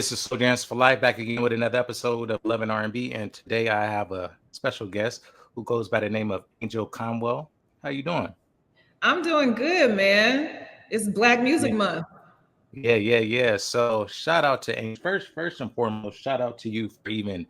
This is Slowams4life back again with another episode of Lovin R&B, and today I have a special guest who goes by the name of Angell Conwell. How you doing? I'm doing good, man. It's Black Music Yeah, Month. yeah. So shout out to Angel. First and foremost, shout out to you for even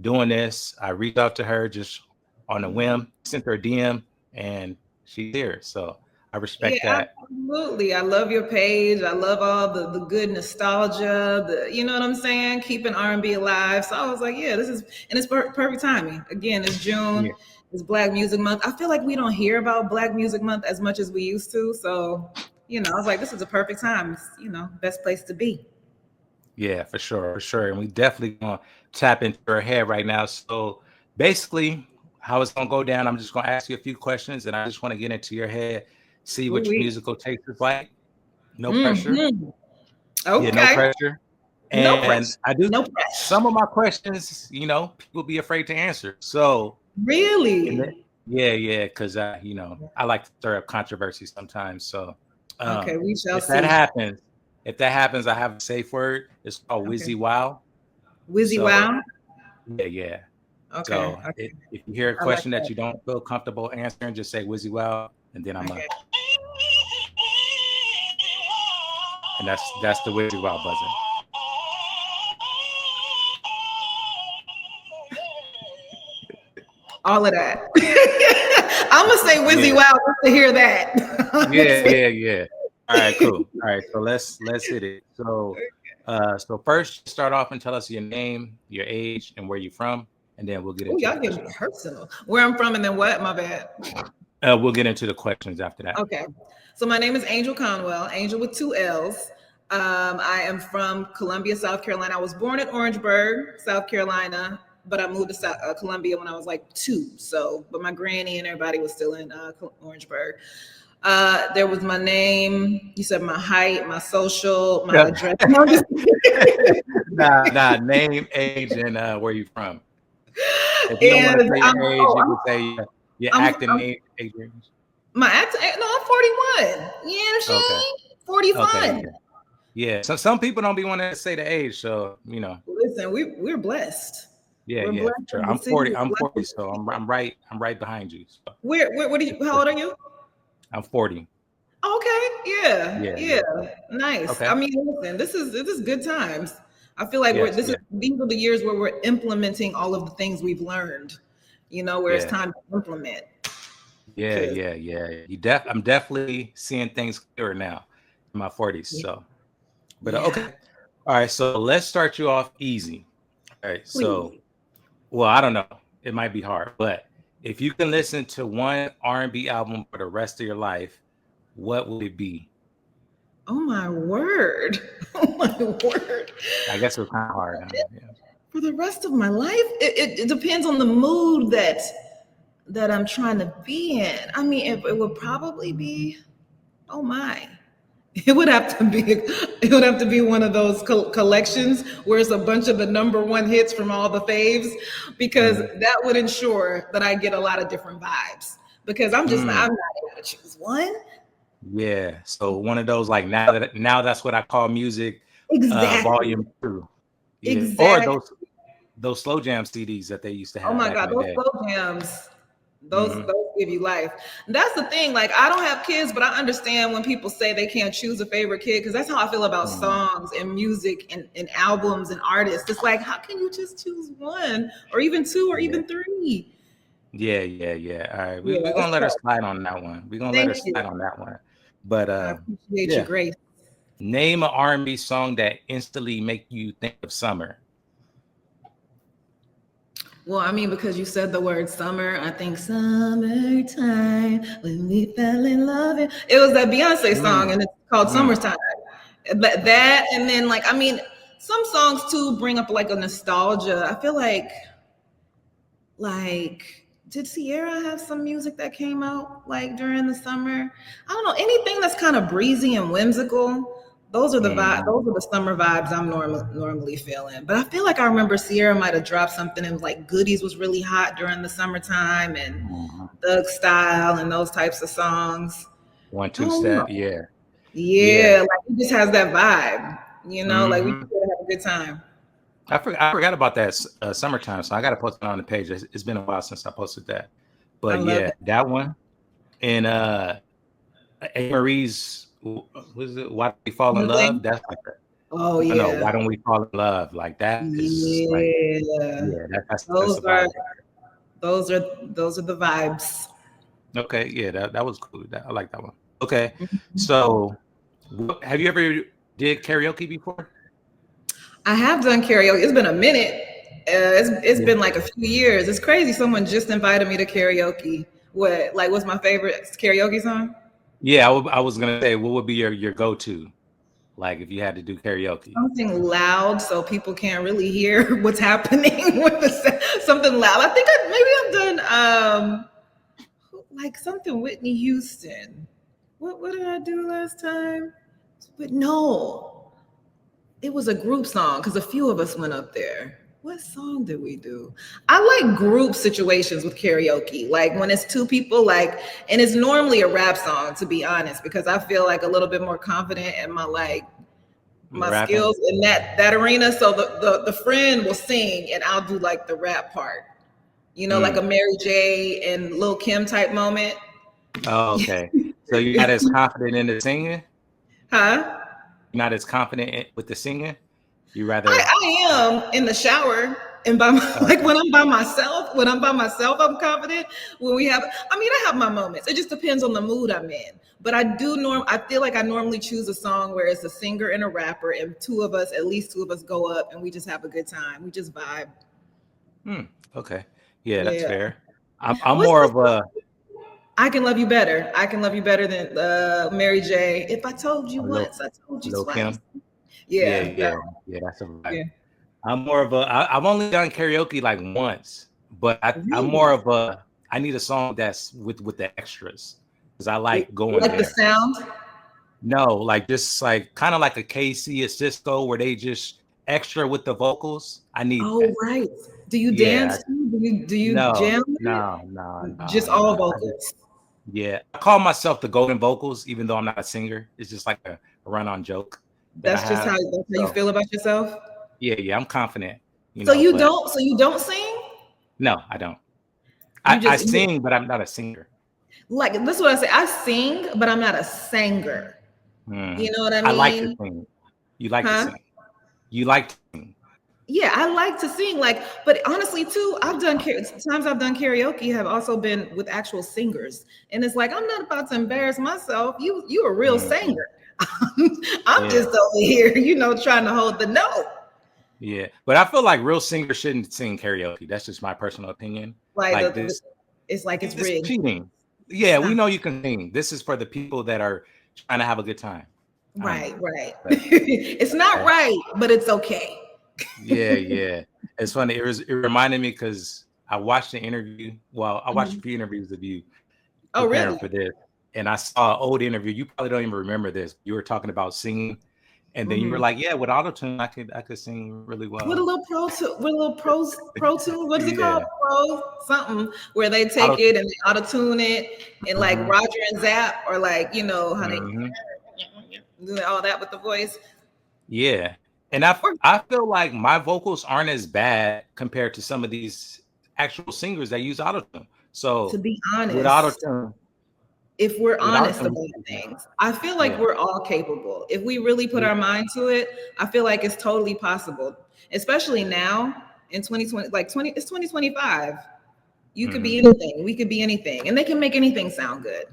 doing this. I reached out to her just on a whim, sent her a DM, and she's here. So I Yeah, respect that. absolutely. I love your page. I love all the good nostalgia. You know what I'm saying? Keeping R&B alive. So I was like, yeah, this is and it's perfect timing. Again, it's June. Yeah, It's Black Music Month. I feel like we don't hear about Black Music Month as much as we used to. So, I was like, this is a perfect time. It's, best place to be. yeah, for sure. And we definitely gonna tap into her head right now. So basically, how it's gonna go down, I'm just gonna ask you a few questions and I just want to get into your head, see what your Ooh-wee. musical taste is like. No pressure. Mm-hmm. Yeah, no Okay. pressure. No And pressure. I do No pressure. some of my questions, people be afraid to answer. So and Really? then, yeah, because I like to stir up controversy sometimes. So Okay, um we shall if that see. happens, I have a safe word. It's called Okay. Wizzy Wow. Wizzy So Wow. yeah. Okay. So Okay. if you hear a I like question that that. you don't feel comfortable answering, just say Wizzy Wow, and then Okay. that's the Wizzy Wow buzzer. All of that. I'm gonna say Wizzy Yeah, Wow just to hear that. Honestly. yeah. All right, cool. All right, so let's hit it. So first start off and tell us your name, your age, and where you're from, and then we'll get Oh, into the y'all getting questions. personal. Where I'm from and then what? My bad. We'll get into the questions after that. Okay. So my name is Angell Conwell, Angel with two L's. I am from Columbia, South Carolina. I was born in Orangeburg, South Carolina, but I moved to Columbia when I was like 2. So, but my granny and everybody was still in Orangeburg. There was my name. You said my height, my social, my address. No, I'm just Nah, name, age, and where you from. If you don't want to and say I'm your age, oh you can say your acting I'm age range. my act. No, I'm 41. You know what I'm Okay, saying? okay. 41. Yeah. So some people don't be wanting to say the age, so Listen, we're blessed. We're yeah, for blessed, sure. and the city is I'm blessed 40, with so people. I'm right behind you. So Where what are you? How old are you? I'm 40. Okay, yeah, yeah, Yeah. nice. I Okay. mean, listen, this is good times. I feel like Yes, this is yeah, these are the years where we're implementing all of the things we've learned. Where it's yeah, time to implement. yeah, Cause yeah, yeah. I'm definitely seeing things clearer now in my 40s. yeah, So, but yeah, okay. All right. So let's start you off easy. All right. please. So, well, I don't know. It might be hard, but if you can listen to one R&B album for the rest of your life, what would it be? Oh my word! Oh my word! I guess it was kind of hard. Huh? Yeah. For the rest of my life, it depends on the mood that I'm trying to be in. I mean, it would probably be, oh my. It would have to be one of those collections where it's a bunch of the number one hits from all the faves, because Mhm. that would ensure that I get a lot of different vibes. Because I'm Mm, not able to choose one. yeah. So one of those like now that's what I call music, Exactly. volume 2. Yeah. Or Exactly. those slow jam CDs that they used to Oh have my back in God, the those day. slow jams, those Hmm. give you life. That's the thing. Like, I don't have kids, but I understand when people say they can't choose a favorite kid, because that's how I feel about songs and music and albums and artists. It's like, how can you just choose one or even two or Yeah. even three? Yeah. All right. Yeah, We're it's gonna let her tough. slide on that one. We're gonna let Thank her you. slide on that one. But I appreciate your yeah. grace. Name an R&B song that instantly make you think of summer. Well, I mean, because you said the word summer, I think summertime when we fell in love. It was that Beyonce song, Mm, and it's called mm, Summertime. That, and then, like, I mean, some songs too bring up like a nostalgia. I feel like did Sierra have some music that came out like during the summer? I don't know, anything that's kind of breezy and whimsical. Those are the vibe. mm, Those are the summer vibes I'm normally feeling. But I feel like I remember Sierra might have dropped something, and like Goodies was really hot during the summertime, and mm. Thug Style and those types of songs. One, I two don't step. know. Yeah. Yeah. Yeah, like he just has that vibe. Like we Hmm. could have a good time. I forgot about that summertime, so I got to post it on the page. It's been a while since I posted that, I but love yeah, that. that one and A. Marie's, what is it? Why Don't We Fall in Love? Nothing. That's like Oh no, yeah. Why Don't We Fall in Love? Like that is like, Yeah. yeah, that's Those a are vibe. those are the vibes. Okay, yeah, that was cool. I like that one. Okay, Mhm. so have you ever did karaoke before? I have done karaoke. It's been a minute. It's Yeah. been like a few years. It's crazy. Someone just invited me to karaoke. What's my favorite karaoke song? Yeah, I was gonna say, what would be your go to, like if you had to do karaoke? Something loud so people can't really hear what's happening with something loud. I think maybe I've done like something Whitney Houston. What did I do last time? But no, it was a group song because a few of us went up there. What song did we do? I like group situations with karaoke, like when it's two people, like, and it's normally a rap song, to be honest, because I feel like a little bit more confident in my Rapping. skills in that arena. So the friend will sing and I'll do like the rap part. Like a Mm. Mary J and Lil Kim type moment. Oh, okay. So you're not as confident in the singing? Huh? You're not as confident with the singing? You rather I am in the shower and like okay. when I'm by myself, I'm confident. I have my moments. It just depends on the mood I'm in. But I feel like I normally choose a song where it's a singer and a rapper, and at least two of us go up and we just have a good time. We just vibe. Hmm. Okay. Yeah, that's Yeah. fair. I'm What's more the of a I can love you better. I can love you better than Mary J. If I told you a little once, I told you Lil twice. Kim. Yeah, Yeah, yeah, yeah. That's a vibe. yeah. I'm more of I've only done karaoke like once, but I'm more Really? of a. I need a song that's with the extras because I like going Like the there. sound? No, like just like kind of like a KC, a Cisco, where they just extra with the vocals. I need Oh, that. right. Do you Yeah. dance too? Do you No, jam no, it? no, Just no, all no. vocals. Yeah. I call myself the golden vocals, even though I'm not a singer. It's just like a run-on joke that I have. That's how you So feel about yourself? yeah, yeah, I'm confident, but So you don't sing? no, I don't. You I just sing, but I'm not a singer. like this is what I say. I sing, but I'm not a singer. Hmm. You know what I I like to mean? sing. You like to Huh? sing. You like to sing. Yeah, I like to sing. But honestly, too, times I've done karaoke have also been with actual singers, and it's like I'm not about to embarrass myself. You a real Mhm. singer. I'm Yeah, just over here, trying to hold the note. yeah. But I feel like real singers shouldn't sing karaoke. That's just my personal opinion. Like Like it's like it's this rigged. cheating. Yeah, we Stop. know you can sing. This is for the people that are trying to have a good time. I don't Right, know. right. But It's not okay. right, but it's okay. Yeah, yeah. It's funny. It reminded me because I watched the interview. Well, I watched a Mhm. few interviews of you Oh, preparing really? for this, and I saw an old interview. You probably don't even remember this. You were talking about singing, and then you were Hmm. like, "Yeah, with autotune, I could sing really With a well." little pro tune, what is it called? Yeah, Pro something where they take auto. it and they auto tune it and like Mhm, Roger and Zap or like how they mhm. do all that with the voice. Yeah, and I Or I feel like my vocals aren't as bad compared to some of these actual singers that use autotune. to So be with honest, autotune, if we're with honest autotune, about things, I feel like yeah, we're all capable. If we really put yeah, our mind to it, I feel like it's totally possible. Especially now in 2020, it's 2025. You could mhm, be anything. We could be anything. And they can make anything sound good.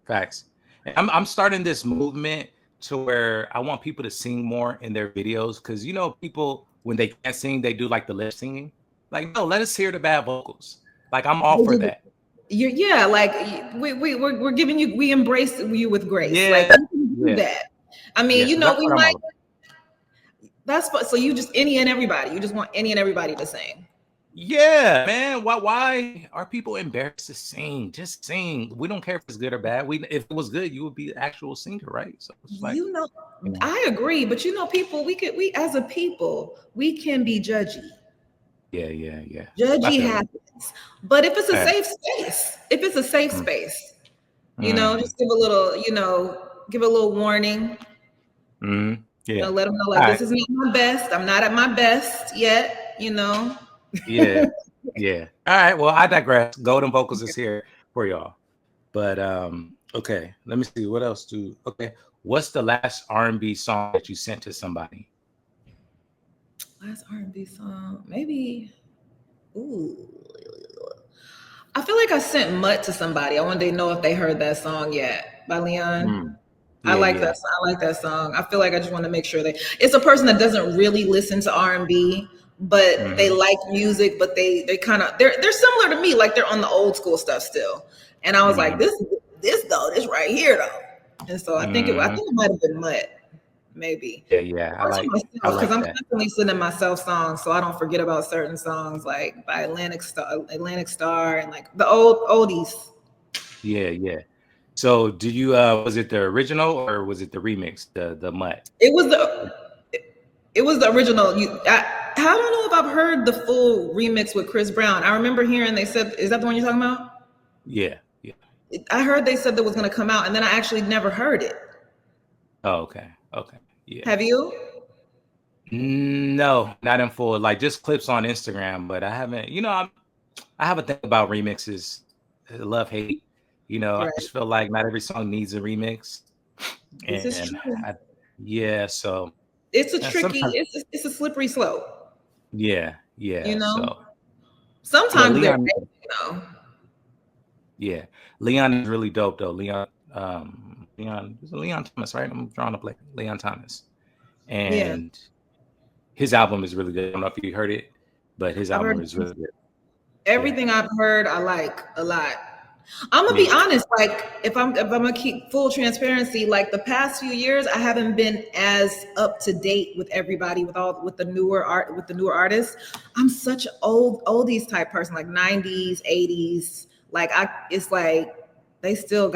facts. And I'm starting this movement to where I want people to sing more in their videos because people when they can't sing, they do like the lip singing. Like, no, let us hear the bad vocals. Like, I'm all They for do that. yeah, like we're giving you, we embrace you with grace. Like Yeah, you can do yeah, that. I mean, yeah. So that's we what I'm might all about. so you just any and everybody. You just want any and everybody to sing. Yeah, man. Why are people embarrassed to sing? Just sing. We don't care if it's good or bad. If it was good, you would be an actual singer, right? So it's like, You know, you know, I agree, but people, we as a people, we can be judgy. yeah, yeah, yeah. I Judgy feel you. happens. But if it's a Yeah. safe space, Mm, just mm, give a little, give a little warning. mm. Yeah. Let them know All like right. this is not my best. I'm not at my best yet. Yeah. Yeah. All right. Well, I digress. Golden Vocals is here for y'all. But okay, let me see what else do. Okay, what's the last R&B song that you sent to somebody? Last R&B song, maybe. Ooh, I feel like I sent Mutt to somebody. I wanted to know if they heard that song yet by Leon. Mm. I Yeah, like yeah. that. I like that song. I feel like I just want to make sure it's a person that doesn't really listen to R&B, but they Hmm. like music. But they kind of they're similar to me. Like they're on the old school stuff still. And I was like, Hmm. this right here though. And so I think Hmm. it might have been Mutt, maybe. Yeah, yeah. Or to I myself, because like I'm that. constantly sending myself songs, so I don't forget about certain songs like by Atlantic Star, and like the old oldies. Yeah, yeah. So, do you was it the original or was it the remix, the Mutt? It was the original. I don't know if I've heard the full remix with Chris Brown. I remember hearing they said, is that the one you're talking about? Yeah, yeah. I heard they said that was going to come out, and then I actually never heard it. Oh, okay, okay. Yeah. Have you? No, not in full. Like just clips on Instagram, but I haven't. I have a thing about remixes, love hate. I Right. just feel like not every song needs a remix, This is and true. yeah, so It's a tricky. sometimes, It's a slippery slope. yeah, You yeah. know. So yeah, Sometimes they're, Leon, you know. yeah, Leon is really dope though. Leon, is it Leon Thomas, right? I'm drawing up like Leon Thomas, Yeah, and his album is really good. I don't know if you heard it, but his I've album heard is really good. Yeah, everything I've heard. I like a lot. I'm gonna be me. honest. Like, if I'm gonna keep full transparency, like the past few years, I haven't been as up to date with everybody with the newer artists. I'm such an oldies type person, like 90s, 80s. Like it's like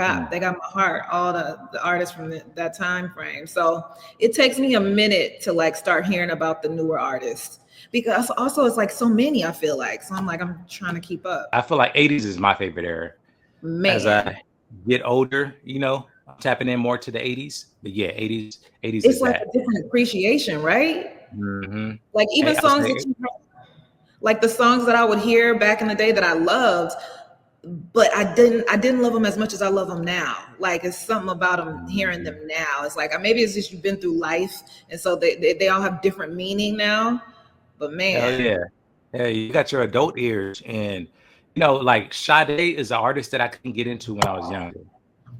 Mm. they got my heart. All the artists from that time frame. So it takes me a minute to like start hearing about the newer artists, because also it's like so many. I feel like, so I'm trying to keep I up. feel like '80s is my favorite era. As Man. I get older, I'm tapping in more to the '80s. But yeah, '80s It's is like that. a different appreciation, right? Hmm. Like Hey, even I was songs that like, like the songs that I would hear back in the day that I loved, but I didn't love them as much as I love them now. Like it's something about them, hearing them mhm. now. It's like maybe it's just you've been through life, and so they all have different meaning now. But Hell man, yeah. Yeah, you got your adult ears. And, like Sade is an artist that I couldn't get into when I was younger.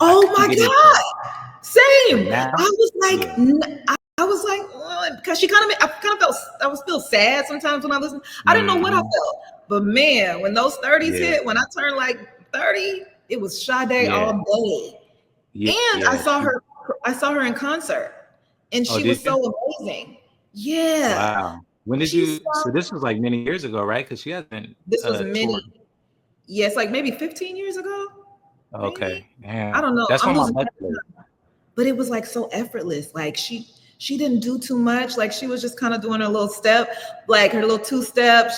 I oh couldn't my get into it. god, same. But now, yeah. I was like, because I kind of felt, I was still sad sometimes when I listened. I didn't know what I Hmm. felt, but man, when those 30s Yeah. hit, when I turned like 30, it was Sade Yeah. all day. Yeah. And Yeah. I saw her in concert, and Oh, she did was you? so amazing. Yeah, Wow. When did she's you? So so. this was like many years ago, right? Because she hasn't This was toured. many, yes, like maybe 15 years ago, Okay. maybe. I Yeah. don't know. That's I'm on my losing track bucket of list. time, but it was like so effortless. Like she didn't do too much. Like she was just kind of doing her little step, like her little two step.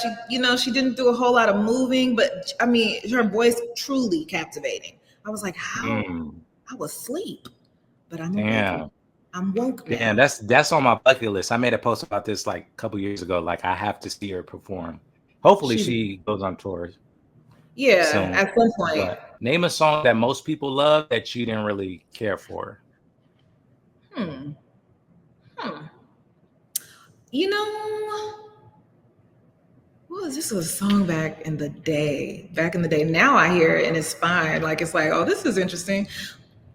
She didn't do a whole lot of moving, but I mean, her voice truly captivating. I was like, how? Mm, I was asleep, but I'm awake now. damn. I'm woke Damn, now. that's on my bucket list. I made a post about this like a couple years ago. Like I have to see her perform. Hopefully She's she goes on tour Yeah, soon. at some point. But name a song that most people love that you didn't really care for. Hmm. Hmm. You know, this was a song back in the day. Back in the day. Now I hear it and it's fine. Like it's like, oh, this is interesting.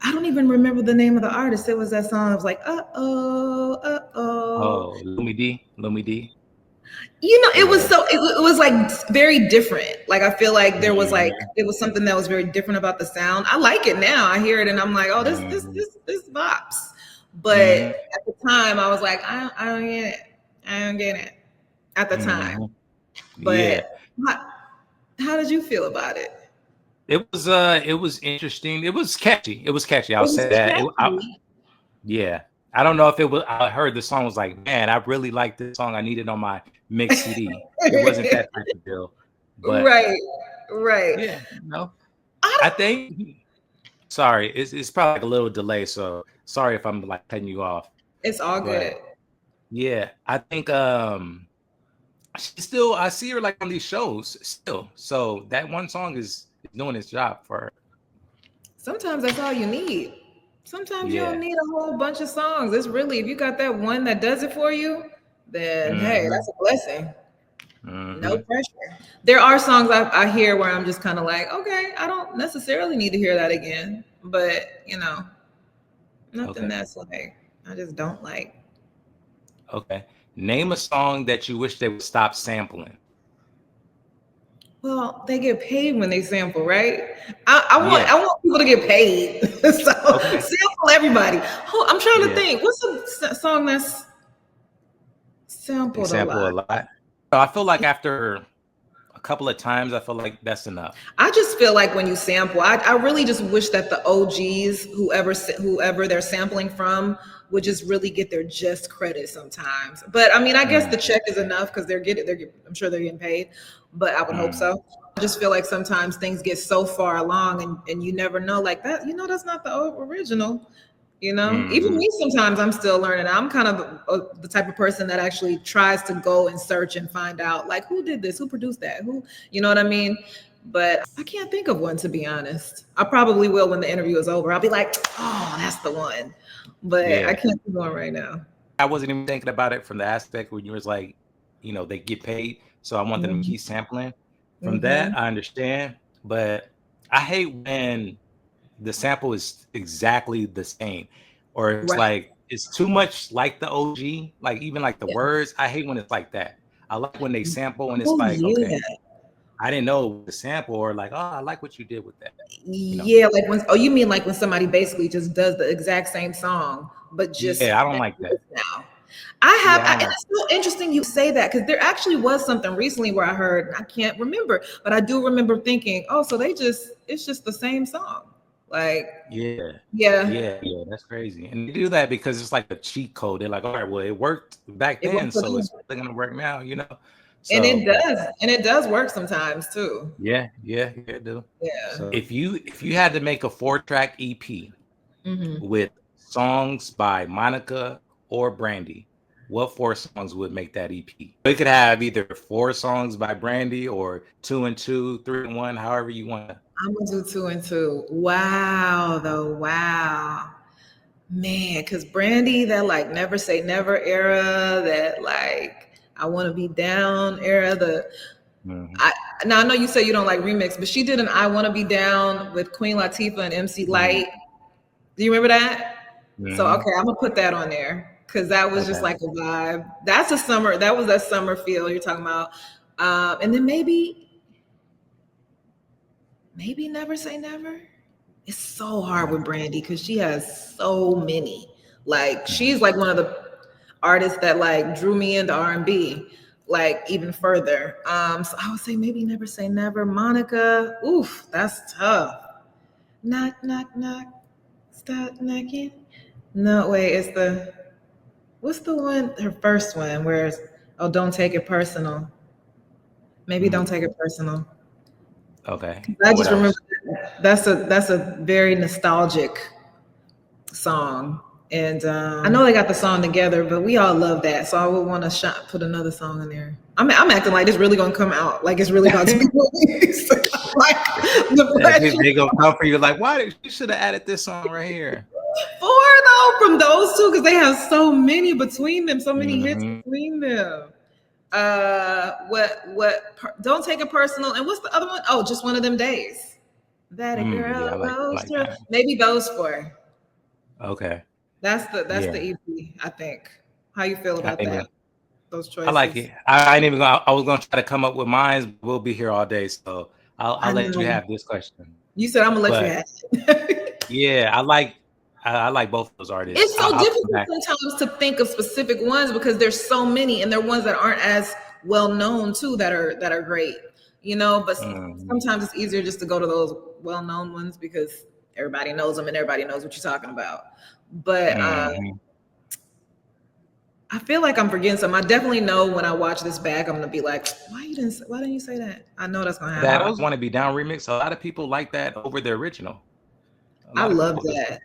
I don't even remember the name of the artist. It was that song. I was like, uh oh. Oh, Lumi D. It was Yeah. it was like very different. Like I feel like Mhm, it was something that was very different about the sound. I like it now. I hear it and I'm like, oh, mhm, this bops. But mhm, at the time, I was like, I don't get it. I don't get it at the time. mhm. But Yeah. how, how did you feel about it? It was interesting. It was catchy. It was catchy. I'll It was say that. catchy. Yeah. I don't know if it was. I heard the song was like, man, I really like this song. I need it on my mix CD. It wasn't that type of deal, but Right, right. yeah, I I don't. think. Sorry, it's probably like a little delay. So sorry if I'm like cutting you off. It's all good. But yeah, I think I see her like on these shows still. So that one song is doing its job for her. Sometimes that's all you need. Sometimes you don't Yeah. need a whole bunch of songs. It's really, if you got that one that does it for you, then hey, Mm-hmm. that's a blessing. No Mm-hmm. pressure. There are songs I hear where I'm just kind of like, okay, I don't necessarily need to hear that again. But, nothing Okay. that's like, I just don't like. Okay. Name a song that you wish they would stop sampling. Well, they get paid when they sample, right? I want Yeah. I want people to get paid. So Okay. sample everybody. Oh, I'm trying to Yeah. think. What's a song that's They sampled a sample a lot? lot. So I feel like after a couple of times, I feel like that's enough. I just feel like when you sample, I really just wish that the OGs, whoever they're sampling from, would just really get their just credit sometimes. But I mean, I guess the Mm, check is enough because I'm sure they're getting paid, but I would hope mm, so. I just feel like sometimes things get so far along and you never know like that, that's not the original. Even mm, me, sometimes I'm still learning. I'm kind of the type of person that actually tries to go and search and find out like who did this, who produced that, who, you know what I mean? But I can't think of one, to be honest. I probably will when the interview is over. I'll be like, oh, that's the one. But I yeah. can't think of one right now. I wasn't even thinking about it from the aspect where you was like, they get paid. So I want them to Mm-hmm. keep sampling. From Mm-hmm. that, I understand. But I hate when the sample is exactly the same, or it's Right. like it's too much like the OG, like even like the Yeah. words. I hate when it's like that. I like when they sample and it's Oh, like, yeah. okay, I didn't know the sample, or like, oh, I like what you did with that. You know? Yeah, like you mean like when somebody basically just does the exact same song, but just Yeah, I don't that like that. voice now. I have, Yeah, I don't and like. it's so interesting you say that because there actually was something recently where I heard, I can't remember, but I do remember thinking, oh, so it's just the same song. Like, Yeah, yeah, yeah, that's crazy. And they do that because it's like a cheat code. They're like, all right, well, it worked back it then, worked for so them. it's probably gonna work now. And So, but it does work sometimes too. yeah, it do. Yeah. So if you had to make a 4-track EP Hmm. with songs by Monica or Brandy, what 4 songs would make that EP? It could have either 4 songs by Brandy or 2 and 2, 3 and 1, however you want to. I'm gonna do 2 and 2. Wow, though. Wow. Man, because Brandy, that like never say never era, that like I want to be down era, Mhm, I now I know you say you don't like remix, but she did an I Want to Be Down with Queen Latifah and MC mhm, Light. Do you remember that? So mhm. okay, I'm gonna put that on there because that was just Okay. like a vibe. That was that summer feel you're talking about. And then maybe Never Say Never. It's so hard with Brandy because she has so many. Like Mhm. she's like one of the artists that like drew me into R&B like even further. So I would say maybe Never Say Never. Monica, oof, that's tough. Knock, knock, knock. Stop knocking. No, wait, what's the one? Her first one, where it's, oh, don't take it personal. Maybe don't Mhm. take it personal. Okay. I What just remember else? that's a very nostalgic song. And I know they got the song together, but we all love that. So I would want to put another song in there. I'm acting like it's really gonna come out, like it's really about to be released. Like the Like, they, pressure. they gonna come for you like, why did you should have added this song right here? Four though from those two because they have so many between them, so many hits Hmm. between them. Don't take it personal. And what's the other one? Oh, just one of them days. That a Yeah, girl I goes like through. that. Maybe those four. Okay. That's the Yeah. EP, I think. How you feel I about ain't that? even Those I like choices. it. I ain't even gonna I was gonna try to come up with mine. We'll be here all day. So I'll I let you know. have this question. You said I'm gonna let you But have it. yeah, I like both of those artists. It's so I'll come difficult back. sometimes to think of specific ones because there's so many and they're ones that aren't as well known too that are great. But Mhm, sometimes it's easier just to go to those well known ones because everybody knows them and everybody knows what you're talking about. But mhm. I feel like I'm forgetting something. I definitely know when I watch this back, I'm gonna be like, why didn't you say that? I know that's gonna That happen. I want to be down remix. A lot of people like that over the original. A I lot of love people do. that.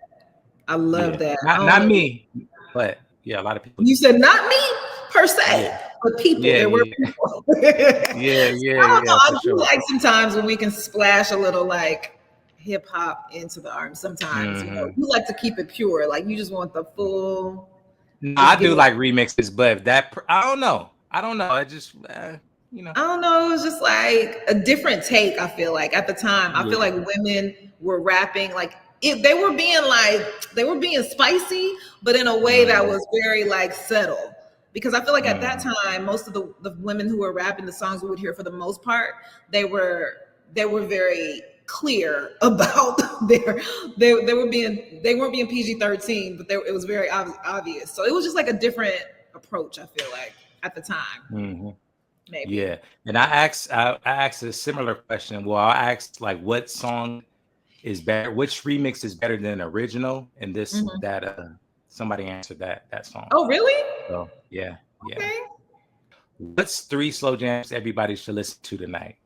I love Yeah. that. I Not don't not know. me, but Yeah, a lot of people. You said not me per se, Yeah. but people. Yeah, There were yeah, people. yeah, I don't know. yeah, I for do sure. like sometimes when we can splash a little like hip hop into the R&B. Sometimes, you like to keep it pure. Like you just want the full. No, I do like remixes, but I don't know. I just I don't know. It was just like a different take. I feel like at the time, I feel like women were rapping like they were being spicy, but in a way that was very like settled. Because I feel like at that time, most of the women who were rapping the songs we would hear for the most part, they were very clear about they weren't being PG-13, but it was very obvious. So it was just like a different approach. I feel like at the time. Maybe. Yeah, and I asked a similar question. Well, I asked like, what song is better? Which remix is better than original? And somebody answered that song. Oh, really? So yeah. Okay. What's 3 slow jams everybody should listen to tonight?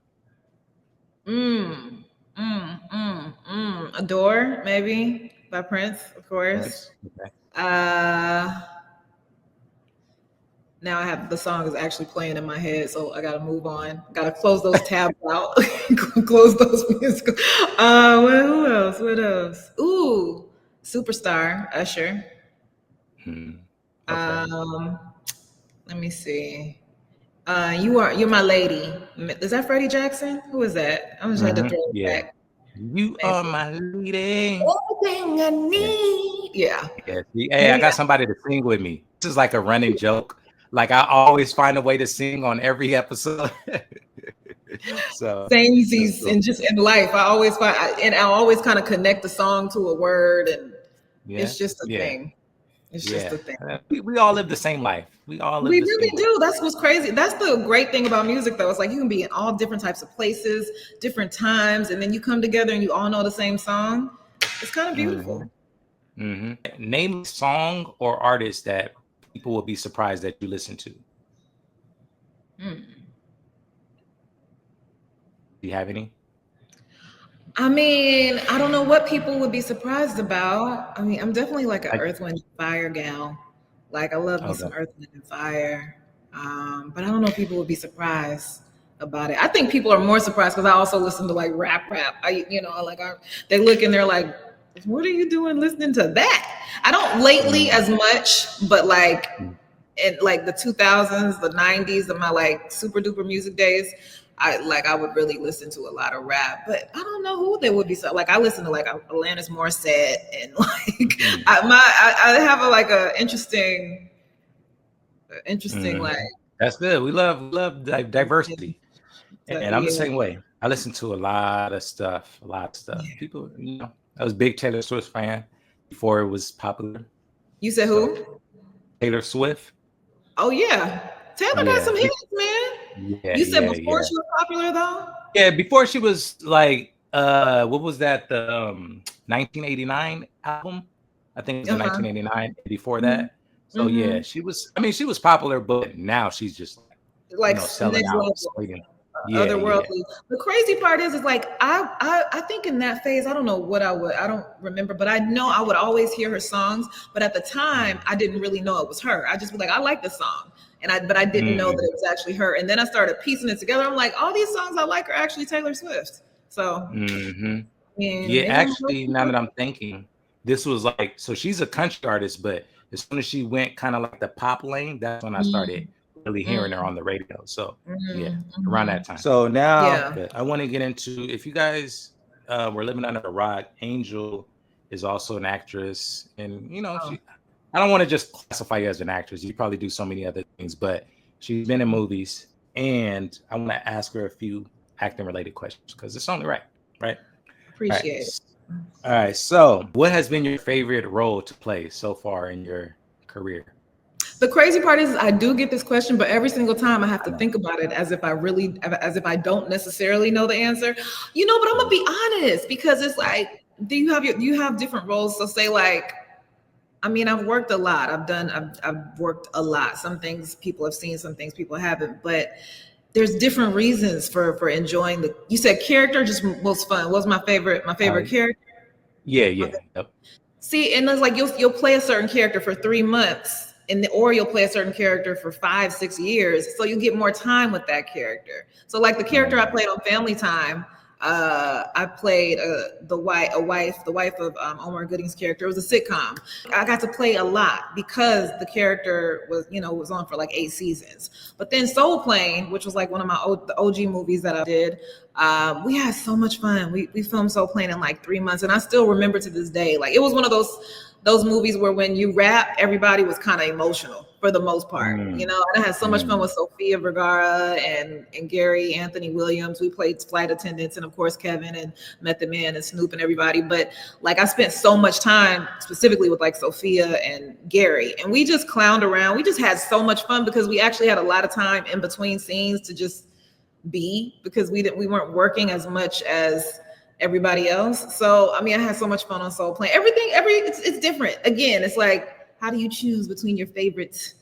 Adore, maybe by Prince, of course. Okay. Now I have the song is actually playing in my head, so I gotta move on. Gotta close those tabs out. Close those music. Who else? What else? Ooh, Superstar, Usher. Okay. Let me see. You're my lady. Is that Freddie Jackson? Who is that? I'm just had to throw it back. You are my lady. Everything I need. Yeah. Hey, I got somebody to sing with me. This is like a running joke. Like I always find a way to sing on every episode. So samesies and just in life, I always find, and I always kind of connect the song to a word, and it's just a thing. It's just a thing. We all live the same life. We really do. That's what's crazy. That's the great thing about music, though. It's like you can be in all different types of places, different times, and then you come together and you all know the same song. It's kind of beautiful. Name a song or artist that people will be surprised that you listen to. Do you have any? I mean, I don't know what people would be surprised about. I mean, I'm definitely like an Earth, Wind, and Fire gal. Like I love me some Earth, Wind, and Fire. But I don't know if people would be surprised about it. I think people are more surprised because I also listen to like rap. They look and they're like, what are you doing listening to that? I don't lately as much, but like in like the 2000s, the 90s, of my like super duper music days, I would really listen to a lot of rap, but I don't know who they would be. So like I listen to like Alanis Morissette, and like I have a interesting like. That's good. We love diversity, and I'm the same way. I listen to a lot of stuff. People, I was a big Taylor Swift fan before it was popular. You said who? Taylor Swift. Oh yeah, Taylor got some hits, man. Yeah, you said before she was popular though? Yeah, before she was like what was that, the 1989 album? I think it was 1989 before that. So yeah, she was popular, but now she's just like selling out. Otherworldly. The crazy part is like I think in that phase, I don't remember, but I know I would always hear her songs, but at the time I didn't really know it was her. I just was like, I like this song. But I didn't know that it was actually her. And then I started piecing it together. I'm like, all these songs I like are actually Taylor Swift. So actually, now that I'm thinking, this was like, so she's a country artist, but as soon as she went kind of like the pop lane, that's when I started really hearing her on the radio. So around that time. So now I want to get into, if you guys were living under a rock, Angell is also an actress, and I don't want to just classify you as an actress. You probably do so many other things, but she's been in movies, and I want to ask her a few acting related questions because it's only right? Appreciate it. All right. So what has been your favorite role to play so far in your career? The crazy part is I do get this question, but every single time I have to think about it as if I don't necessarily know the answer, but I'm gonna be honest, because it's like, you have different roles. So say like, I mean, I've worked a lot. I've worked a lot. Some things people have seen, some things people haven't, but there's different reasons for enjoying you said character just was fun. What was my favorite character? Yeah. See, and it's like you'll play a certain character for 3 months or you'll play a certain character for 5-6 years, so you get more time with that character. So like the character I played on Family Time, I played the wife of Omar Gooding's character. It was a sitcom. I got to play a lot because the character was on for like 8 seasons. But then Soul Plane, which was like one of the OG movies that I did, we had so much fun. We filmed Soul Plane in like 3 months, and I still remember to this day. Like, it was one of those movies where when you rap, everybody was kind of emotional for the most part, And I had so much fun with Sofia Vergara and Gary Anthony Williams. We played flight attendants, and of course Kevin and Method Man and Snoop and everybody. But like, I spent so much time specifically with like Sofia and Gary, and we just clowned around. We just had so much fun because we actually had a lot of time in between scenes to just be, because we weren't working as much as everybody else. So I mean, I had so much fun on Soul Plane. It's different. Again, it's like, how do you choose between your favorite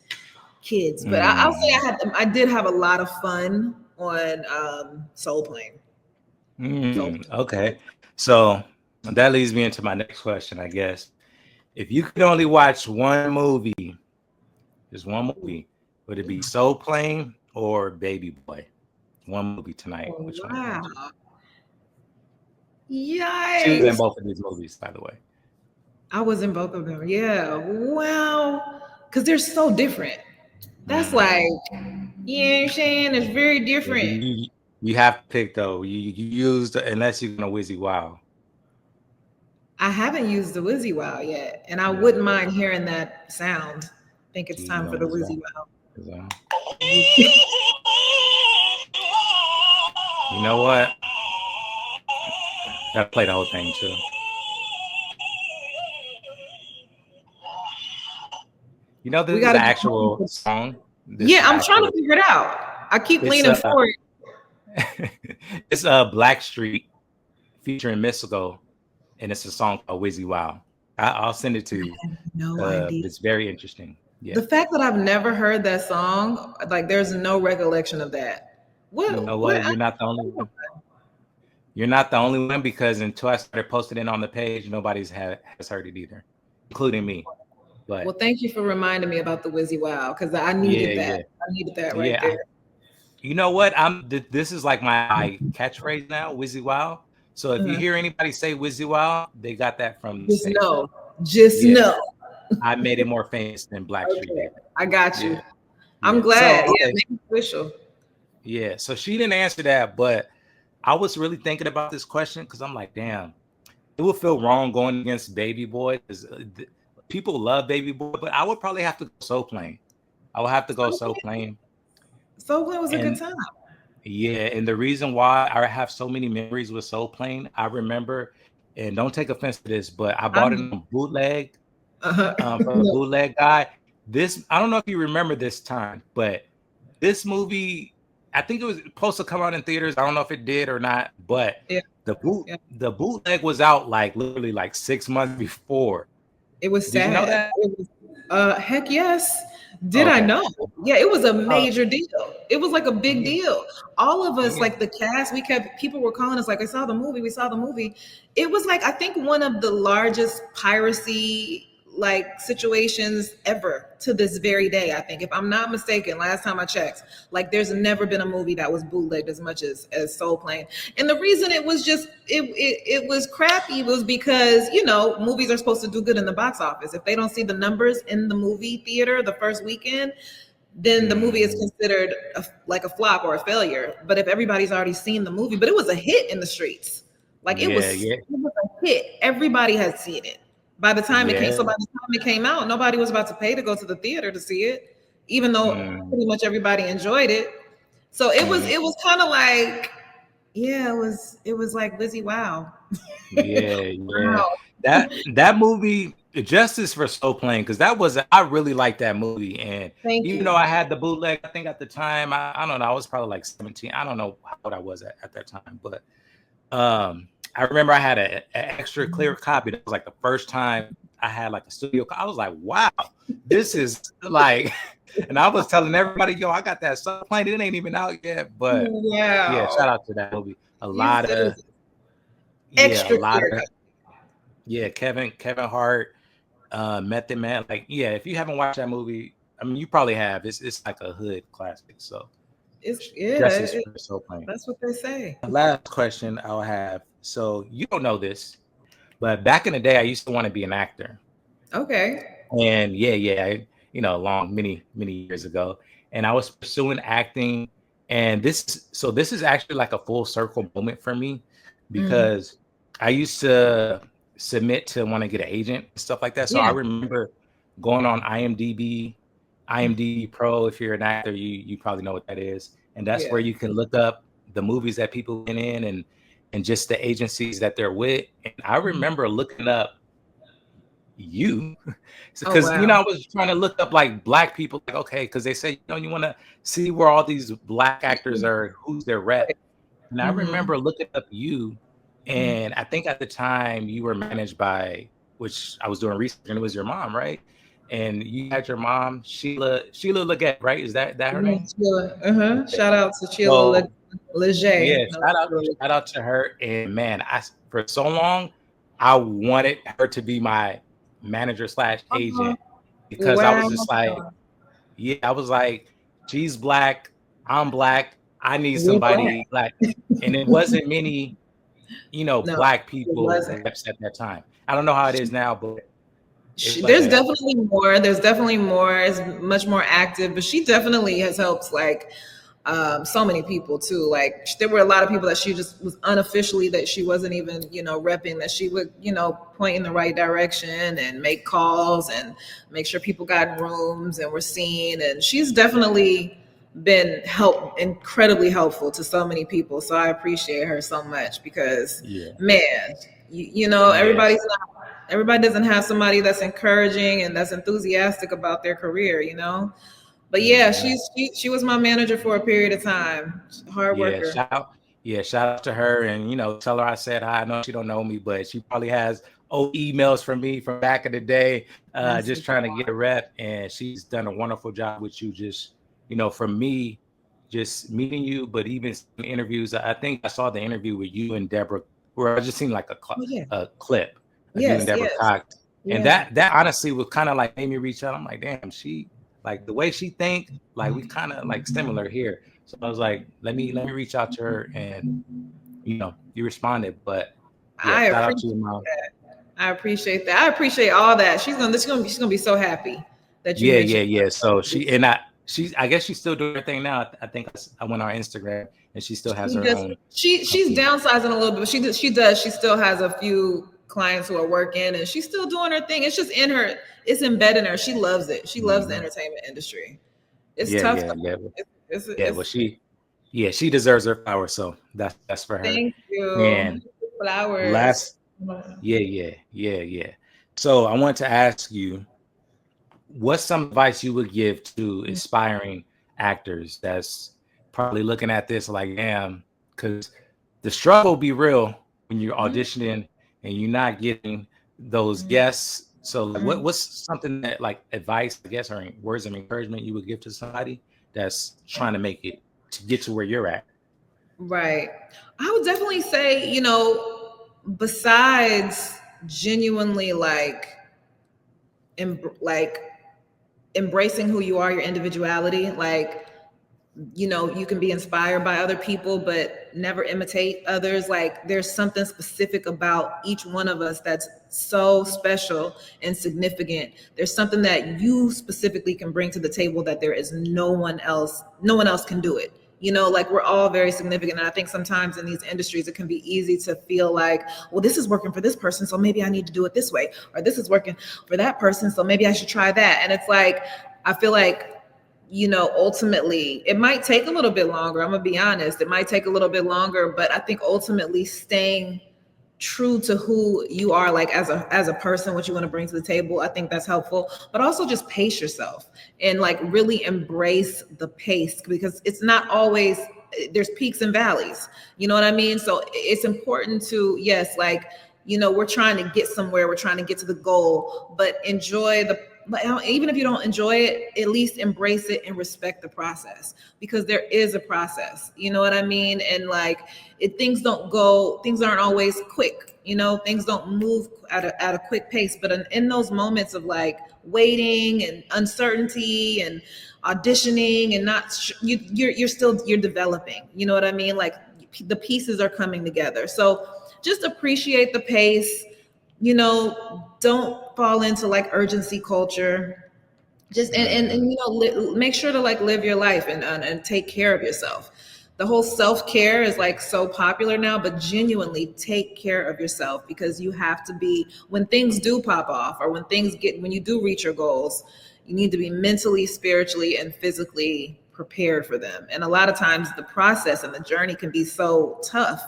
kids? But I'll say I did have a lot of fun on Soul Plane. Okay, so that leads me into my next question, I guess. If you could only watch one movie, just one movie, would it be Soul Plane or Baby Boy? One movie tonight. Which one? Yikes. She was in both of these movies, by the way. I was in both of them. Yeah. Wow. Because they're so different. That's like, you know what I'm saying? It's very different. You have to pick, though. You used, unless you're going to Wizzy Wow. I haven't used the Wizzy Wow yet, and I wouldn't mind hearing that sound. I think it's time for the Wizzy Wow. You know what? Gotta play the whole thing too. You know, this is the actual song. I'm trying to figure it out. I keep leaning forward. It's Blackstreet featuring Mystical, and it's a song called Wizzy Wow. I'll send it to you. No idea. It's very interesting. Yeah. The fact that I've never heard that song, like, there's no recollection of that. You know what? You're not the only one. You're not the only one, because until I started posting it on the page, nobody's has heard it either, including me. But well, thank you for reminding me about the Wizzy Wow, because I needed that. Yeah. I needed that right there. You know what? This is like my catchphrase now, Wizzy Wow. So if you hear anybody say Wizzy Wow, they got that from just know. Just know. I made it more famous than Blackstreet. Okay. I got you. Yeah. I'm glad. So, make it official. Yeah. So she didn't answer that, but I was really thinking about this question because I'm like, damn, it would feel wrong going against Baby Boy, because people love Baby Boy, but I would probably have to go Soul Plane. I would have to go Soul Plane. Soul Plane was a good time. Yeah, and the reason why I have so many memories with Soul Plane, I remember, and don't take offense to this, but I bought it on bootleg from a bootleg guy. I don't know if you remember this time, but this movie, I think it was supposed to come out in theaters. I don't know if it did or not, but the bootleg was out like literally like 6 months before. It was sad. Did you know that? It was, heck yes. Did I know? Yeah, it was a major deal. It was like a big deal. All of us, like the cast, people were calling us like, we saw the movie. It was like, I think one of the largest piracy like situations ever to this very day. I think, if I'm not mistaken, last time I checked, like there's never been a movie that was bootlegged as much as Soul Plane. And the reason it was just it was crappy was because, movies are supposed to do good in the box office. If they don't see the numbers in the movie theater the first weekend, then the movie is considered like a flop or a failure. But if everybody's already seen the movie, but it was a hit in the streets, like it was a hit. Everybody had seen it. By the time it came out, nobody was about to pay to go to the theater to see it, even though pretty much everybody enjoyed it. So it was kind of like, it was like Wizzy Wow. Wow. That movie, justice for Soul Plane, because I really liked that movie. And even though I had the bootleg, I think at the time, I don't know, I was probably like 17. I don't know how old I was at that time, but I remember I had an extra clear copy. That was like the first time I had like a studio. I was like, wow, this is like, and I was telling everybody, yo, I got that Soul Plane. It ain't even out yet. But shout out to that movie. Kevin Hart, Method Man. Like, yeah, if you haven't watched that movie, I mean, you probably have. It's like a hood classic. So Justice for Soul Plane. That's what they say. Last question I'll have. So you don't know this, but back in the day, I used to want to be an actor. Okay. And long many years ago, and I was pursuing acting. And this is actually like a full circle moment for me, because I used to submit to want to get an agent and stuff like that. So I remember going on IMDb Pro. If you're an actor, you probably know what that is, and that's where you can look up the movies that people been in and just the agencies that they're with. And I remember looking up you because I was trying to look up like Black people, like, okay, because they say you want to see where all these Black actors are, who's their rep. And I remember looking up you, and I think at the time you were managed by, which I was doing research, and it was your mom, right? And you had your mom, Sheila Leggett, right? Is that her name? Sheila. Okay. Shout out to Sheila So, Leggett. yeah, shout out to her. And man, for so long I wanted her to be my manager / agent, because I was just like, I was like, she's Black, I'm Black, I need somebody Black. And it wasn't many, Black people reps at that time. I don't know how it is now, but there's definitely more. There's definitely more. It's much more active, but she definitely has helped like so many people too. Like there were a lot of people that she just was unofficially, that she wasn't even repping, that she would point in the right direction and make calls and make sure people got in rooms and were seen. And she's definitely been incredibly helpful to so many people. So I appreciate her so much, because man, everybody doesn't have somebody that's encouraging and that's enthusiastic about their career, But she was my manager for a period of time. Hard worker. Shout out to her, and tell her I said hi. I know she don't know me, but she probably has old emails from me from back in the day, just trying to get a rep. And she's done a wonderful job with you. Just for me, just meeting you, but even some interviews. I think I saw the interview with you and Deborah, where I just seen like a clip of you and Deborah Cox, and that honestly was kind of like made me reach out. I'm like, damn, she. Like the way she think, like we kind of like similar here. So I was like, let me reach out to her, and you responded. But shout out to your mom. I appreciate that. I appreciate all that. She's gonna be so happy that you. Yeah. So I guess she's still doing her thing now. I think I went on Instagram, and she still has her own. She's downsizing a little bit, but she does. She still has a few clients who are working, and she's still doing her thing. It's just in her. It's embedded in her. She loves it. She loves the entertainment industry. It's tough. Well, she deserves her flowers. So that's for her. Thank you. And flowers. Yeah. So I want to ask you, what's some advice you would give to aspiring actors that's probably looking at this like, damn, because the struggle be real when you're auditioning and you're not getting those guests. So like, what's something that like advice, I guess, or words of encouragement you would give to somebody that's trying to make it to get to where you're at? Right. I would definitely say, besides genuinely like embracing who you are, your individuality, like, you can be inspired by other people, but never imitate others. Like there's something specific about each one of us that's so special and significant. There's something that you specifically can bring to the table that there is no one else can do it. Like we're all very significant. And I think sometimes in these industries, it can be easy to feel like, well, this is working for this person, so maybe I need to do it this way, or this is working for that person, so maybe I should try that. And it's like, I feel like, ultimately it might take a little bit longer. I'm gonna be honest. It might take a little bit longer, but I think ultimately staying true to who you are, like as a person, what you want to bring to the table, I think that's helpful. But also just pace yourself and like really embrace the pace, because it's not always, there's peaks and valleys. You know what I mean? So it's important to, yes, like, we're trying to get somewhere, we're trying to get to the goal, but enjoy even if you don't enjoy it, at least embrace it and respect the process, because there is a process. You know what I mean? And like, things aren't always quick. You know, things don't move at a quick pace. But in those moments of like waiting and uncertainty and auditioning and you're developing. You know what I mean? Like, the pieces are coming together. So just appreciate the pace. You know, don't fall into like urgency culture. Just and you know, make sure to like live your life and take care of yourself. The whole self-care is like so popular now, but genuinely take care of yourself, because you have to be, when things do pop off, or when you do reach your goals, you need to be mentally, spiritually, and physically prepared for them. And a lot of times the process and the journey can be so tough.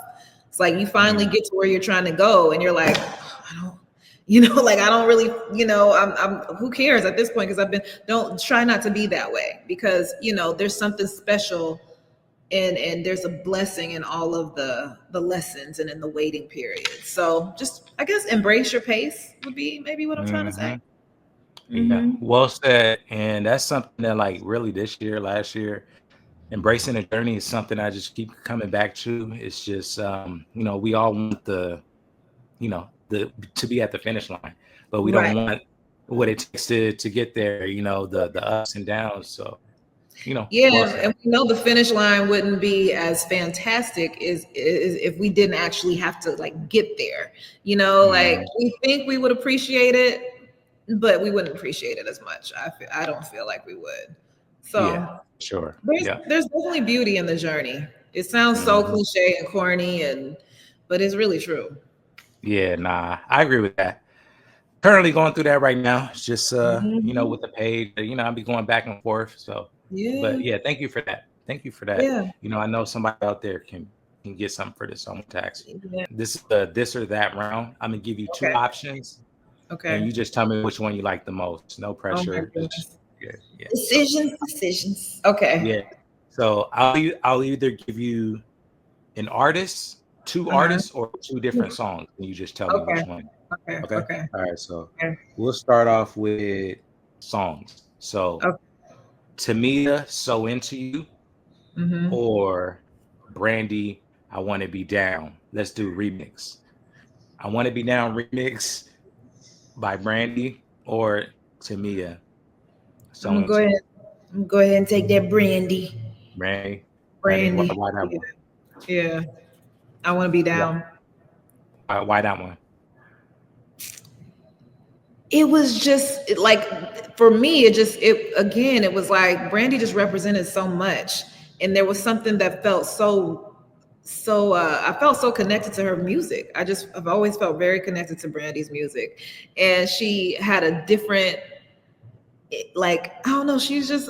It's like you finally get to where you're trying to go and you're like, oh, I don't, you know, like, I don't really, you know, I'm who cares at this point? Because don't try not to be that way, because, you know, there's something special and there's a blessing in all of the lessons and in the waiting period. So just, I guess, embrace your pace would be maybe what I'm trying to say. Yeah, well said. And that's something that, like, really this year, last year, embracing the journey is something I just keep coming back to. It's just, you know, we all want you know, to be at the finish line, but we don't Right. want what it takes to get there, you know, the ups and downs. So, you know, Yeah, well said. and we know the finish line wouldn't be as fantastic is if we didn't actually have to like get there. You know, like, we think we would appreciate it, but we wouldn't appreciate it as much. I don't feel like we would. Yeah, So sure. there's Yeah. there's definitely beauty in the journey. It sounds so cliche and corny, but it's really true. Yeah, nah, I agree with that. Currently going through that right now. It's just you know, Mhm. with the page, you know, I'll be going back and forth. So, Yeah, but yeah, thank you for that. Thank you for that. yeah, You know, I know somebody out there can get something for this. So I'm gonna tax you. yeah. This is the this or that round. I'm gonna give you two Okay, options, and okay. you just tell me which one you like the most. No Oh my pressure. Just goodness. yeah, yeah. So Decisions. Okay. yeah. So I'll either give you an artist, two Uh-huh. artists, or two different songs, and you just tell me Okay. which one. Okay. Okay. Okay. All right. So Okay. we'll start off with songs. So Okay. Tamia, So Into You, Mm-hmm. or Brandy, I Want to Be Down. Let's do remix. I Want to Be Down remix by Brandy, or Tamia, I'm So gonna go Into ahead. You. I'm gonna go ahead and take that brandy. Brandy, why, Brandy. why that Yeah. one? Yeah. I want to be Why, down. why that one? It was just like, for me, it was like Brandy just represented so much, and there was something that felt I felt so connected to her music. I've always felt very connected to Brandy's music, and she had a different, like, I don't know, she's just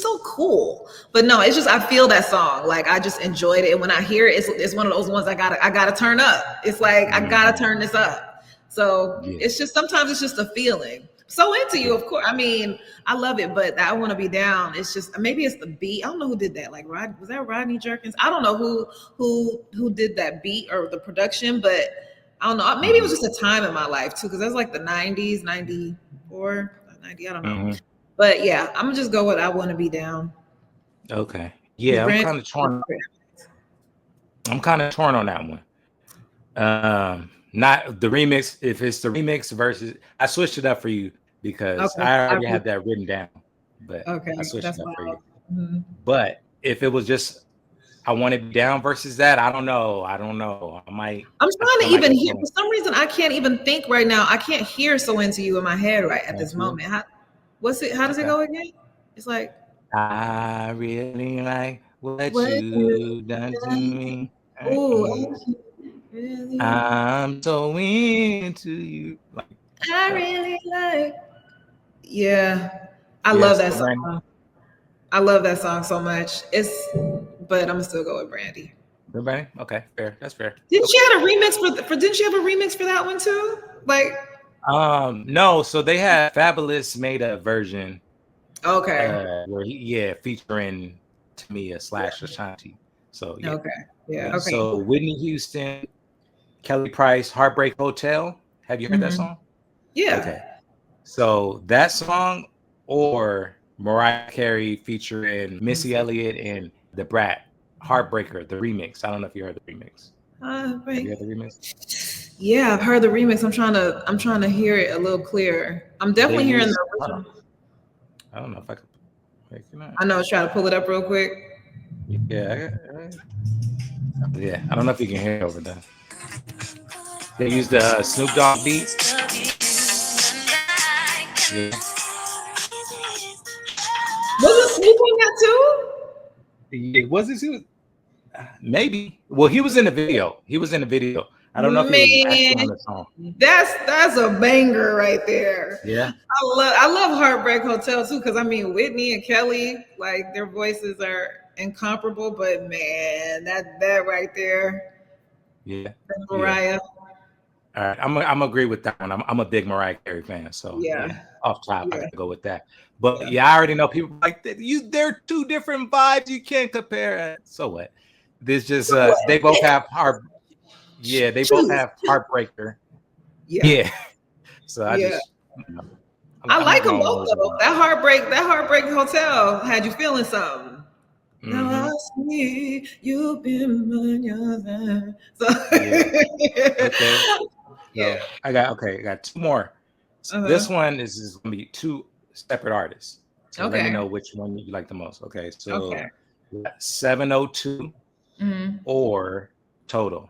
so cool. But no, it's just, I feel that song, like, I just enjoyed it, and when I hear it, it's one of those ones I gotta turn up. It's like, I gotta Mhm. turn this up. So Yeah, it's just, sometimes it's just a feeling. So Into You, yeah. of course, I mean, I love it, but I Want to Be Down, it's just, maybe it's the beat. I don't know who did that, like, was that Rodney Jerkins? I don't know who did that beat or the production, but I don't know, maybe it was Mhm. just a time in my life too, because that's like the 90s, 94, 90, I don't know. Mhm. But yeah, I'm gonna just go with I Want to Be Down. Okay. Because Yeah, I'm Brand, kind of torn. I'm kind of torn on that one. Not the remix. If it's the remix versus, I switched it up for you because okay, I already had that written down, but okay, I switched that's it up for you. wild. Mhm. But if it was just I want to be down versus that, I don't know. I don't know. I'm I trying think I to might even go hear. so For some reason, I can't even think right now. I can't hear "So Into You" in my head right at this into you. moment. What's it? How does it Okay. go again? It's like, I really like what what you you done to done? me. Ooh, really, I'm so into you. Like, I yep. really like. Yeah, I love Yes, that so Brandon. song. I love that song so much. But I'm gonna still go with Brandy. Everybody? Okay, fair. That's fair. Didn't she Okay. have a remix for? Didn't she have a remix for that one too? Like, No, so they had Fabulous made a version okay, where yeah, featuring Tamia slash Ashanti. So yeah. okay, yeah, Yeah. okay. So Whitney Houston, Kelly Price, Heartbreak Hotel. Have you heard that Hmm. song? Yeah. Okay. So that song or Mariah Carey featuring Missy Elliott and The Brat, Heartbreaker, the remix. I don't know if you heard the remix. Have you heard the remix? Yeah, I've heard the remix. I'm trying to hear it a little clearer. I'm They definitely hearing use, the original. I don't know if I could. Wait, can I? I know. I was trying to pull it up real quick. Yeah, yeah. I don't know if you can hear it over there. They use the Snoop Dogg beat. Yeah. Was it Snoop on that too? Was it? Maybe. Well, he was in the video. He was in the video. I don't know if he was actually on Man, the song. that's a banger right there. Yeah. I love Heartbreak Hotel too, because I mean Whitney and Kelly, like their voices are incomparable, but man, that right there, Yeah. Mariah. All right, I'm gonna agree with that one. I'm a big Mariah Carey fan, so Yeah. off top, I Yeah. gotta go with that. But yeah, I already know people like that. They're two different vibes. You can't compare. So what? There's just they both have heart. Yeah, they both have Heartbreaker. Yeah. So I just, I like them both though. That Heartbreak Hotel had you feeling something. Now I see you've been mine. So okay. Yeah, I got two more. So this one is gonna be two separate artists. So let me know which one you like the most. Okay, so 702 or Total.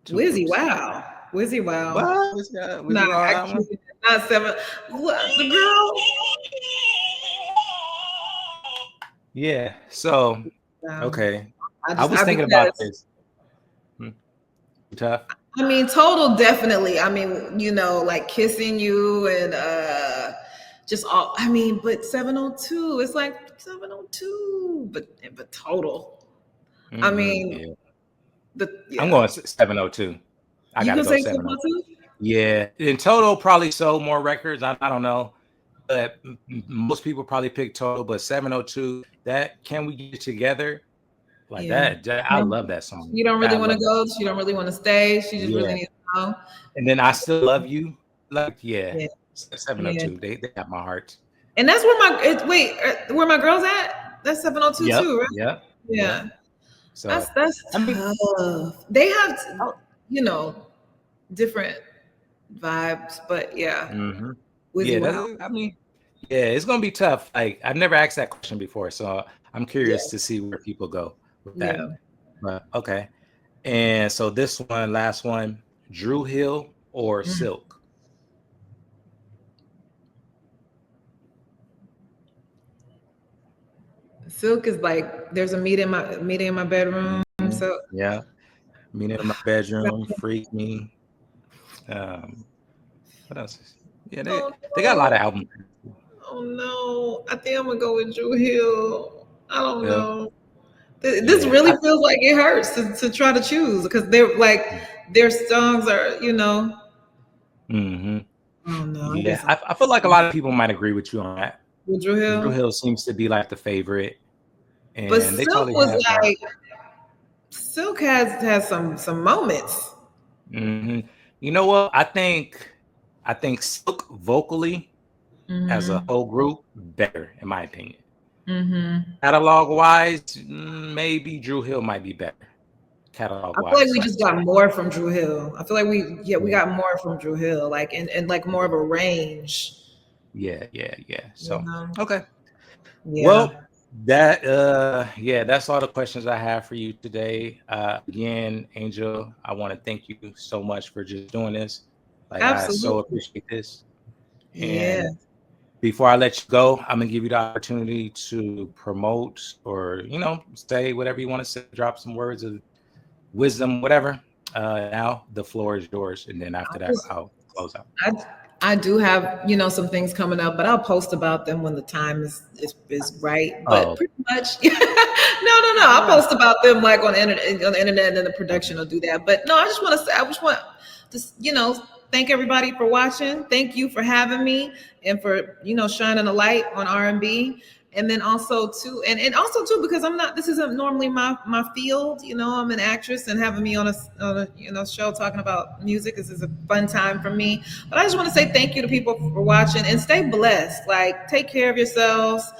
Wizzy, wow. Wizzy, wow. What? Not seven. What, the girl? Yeah. So okay, I was thinking about this. Tough. I mean, Total definitely. I mean, like Kissing You and just all. I mean, but 702. It's like 702, but Total. I mean, I'm going 702. I gotta go 702. Yeah, in Total probably sold more records. I don't know, but most people probably pick Total. But 702, that Can We Get Together? Like that, I love that song. You don't really want to go. She don't really want to stay. She just really needs to go. And then I Still Love You. Like 702. They got my heart. And that's where my girl's at. That's 702 too, right? Yeah. So that's tough. They have different vibes, but it's gonna be tough. Like I've never asked that question before, so I'm curious to see where people go with that. But okay. And so this one, last one, Drew Hill or Silk? Silk is like there's a meeting in my bedroom. So meeting in my bedroom, Freak Me. What else? Yeah, they got a lot of albums. Oh no, I think I'm gonna go with Drew Hill. I don't know. This really feels like it hurts to try to choose because they're like their songs are, Mm-hmm. Oh no. Yeah, I feel like a lot of people might agree with you on that. With Drew Hill? Drew Hill seems to be like the favorite. And but they Silk was like Silk has some moments. Mm-hmm. You know what? I think Silk vocally as a whole group better, in my opinion. Catalog wise, maybe Drew Hill might be better. Catalog wise, I feel like we just got more from Drew Hill. I feel like we got more from Drew Hill, like and like more of a range. Yeah. So okay. Yeah. Well, that's all the questions I have for you today. Again, Angel, I want to thank you so much for just doing this. Like absolutely. I so appreciate this. And before I let you go, I'm gonna give you the opportunity to promote or say whatever you want to say, drop some words of wisdom, whatever. Now the floor is yours, and then after that, I'll close out. I do have some things coming up, but I'll post about them when the time is right. But pretty much, no. I'll post about them like on the internet, and then the production will do that. But no, I just want to thank everybody for watching. Thank you for having me and for shining a light on R&B. And then also too, and also too, because this isn't normally my field, you know, I'm an actress, and having me on a show talking about music is a fun time for me. But I just want to say thank you to people for watching, and stay blessed. Like, take care of yourselves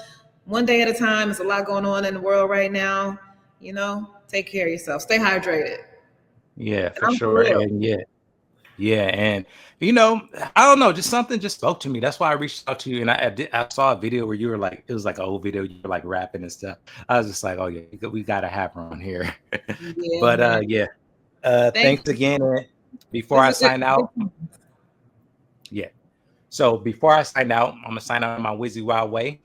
one day at a time. There's a lot going on in the world right now, you know. Take care of yourself. Stay hydrated. Yeah, for sure. And yeah, and you know, I don't know, just something just spoke to me. That's why I reached out to you, and I saw a video where you were like, it was like an old video, you were like rapping and stuff. I was just like, oh yeah, we gotta have her on here. Yeah, But thanks again. Before I sign out, yeah. So before I sign out, I'm gonna sign out in my Wizzy Wild way,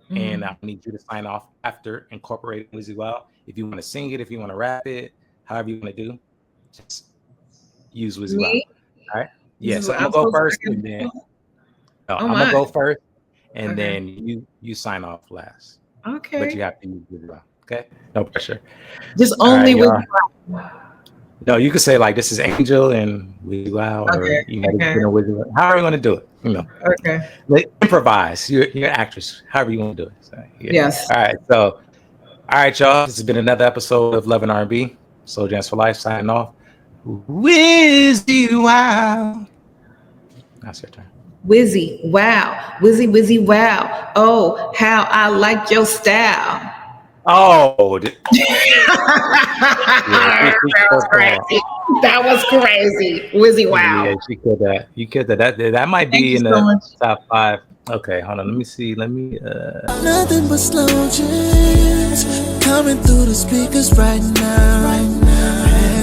and I need you to sign off after incorporating Wizzy Wild. If you want to sing it, if you want to rap it, however you want to do, just use Wizzy Wild. All right. Yeah, so I'm gonna go first, and then I'm gonna go first, and then you sign off last. Okay. But you have to use Wizzy Wild. Okay. No pressure. Just only Wizzy Wild. No, you could say like this is Angel and Wizzy Wild, or you know, Wizzy Wild. However you want to do it. You know. Okay. Like, improvise. You're an actress. However you want to do it. So, yeah. Yes. All right. So, all right, y'all. This has been another episode of Lovin R&B. Slowams4life signing off. Wizzy Wow. That's your turn. Wizzy Wow. Wizzy Wow. Oh, how I like your style. Oh. That was crazy. Wizzy Wow. Yeah, she killed that. You killed that. That might be in the top 5. Okay, hold on. Let me see. Nothing but slow jams coming through the speakers right now.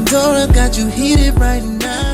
Pandora got you heated right now.